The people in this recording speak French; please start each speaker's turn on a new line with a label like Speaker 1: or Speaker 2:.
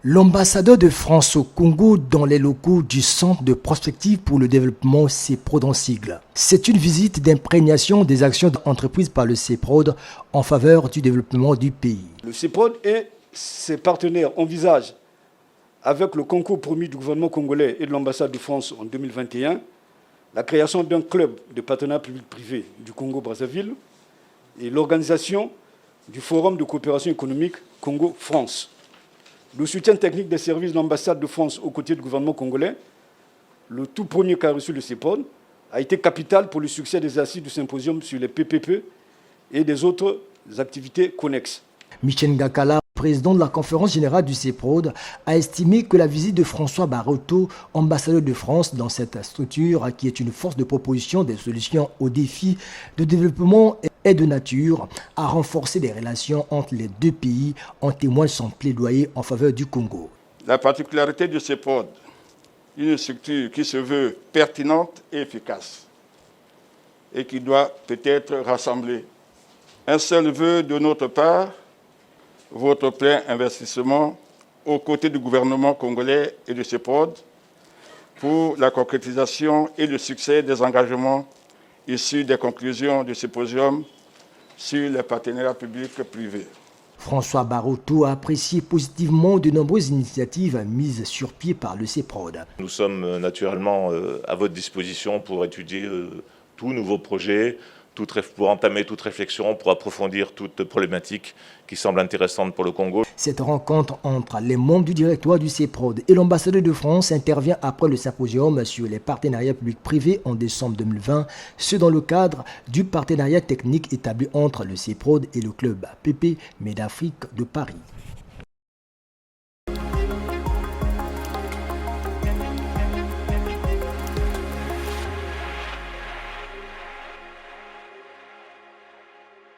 Speaker 1: L'ambassadeur de France au Congo dans les locaux du Centre de prospective pour le développement CEPROD en sigle. C'est une visite d'imprégnation des actions entreprises par le CEPROD en faveur du développement du pays.
Speaker 2: Le CEPROD et ses partenaires envisagent, avec le concours promis du gouvernement congolais et de l'ambassade de France en 2021, la création d'un club de partenariat public-privé du Congo-Brazzaville et l'organisation du Forum de coopération économique Congo-France. Le soutien technique des services de l'ambassade de France aux côtés du gouvernement congolais, le tout premier qu'a reçu le CEPROD, a été capital pour le succès des assises du symposium sur les PPP et des autres activités connexes.
Speaker 1: Michel Ngakala, président de la conférence générale du CEPROD, a estimé que la visite de François Barreto, ambassadeur de France dans cette structure, qui est une force de proposition des solutions aux défis de développement et de nature, a renforcé les relations entre les deux pays, en témoigne son plaidoyer en faveur du Congo.
Speaker 3: La particularité du CEPROD, une structure qui se veut pertinente et efficace et qui doit peut-être rassembler. Un seul vœu de notre part, votre plein investissement aux côtés du gouvernement congolais et du CEPROD pour la concrétisation et le succès des engagements issus des conclusions du symposium sur les partenariats publics-privés.
Speaker 1: François Barreto a apprécié positivement de nombreuses initiatives mises sur pied par le CEPROD.
Speaker 4: Nous sommes naturellement à votre disposition pour étudier tout nouveau projet, pour entamer toute réflexion, pour approfondir toute problématique qui semble intéressante pour le Congo.
Speaker 1: Cette rencontre entre les membres du directoire du CEPROD et l'ambassadeur de France intervient après le symposium sur les partenariats publics-privés en décembre 2020, ce dans le cadre du partenariat technique établi entre le CEPROD et le club PP MEDAFRIque de Paris.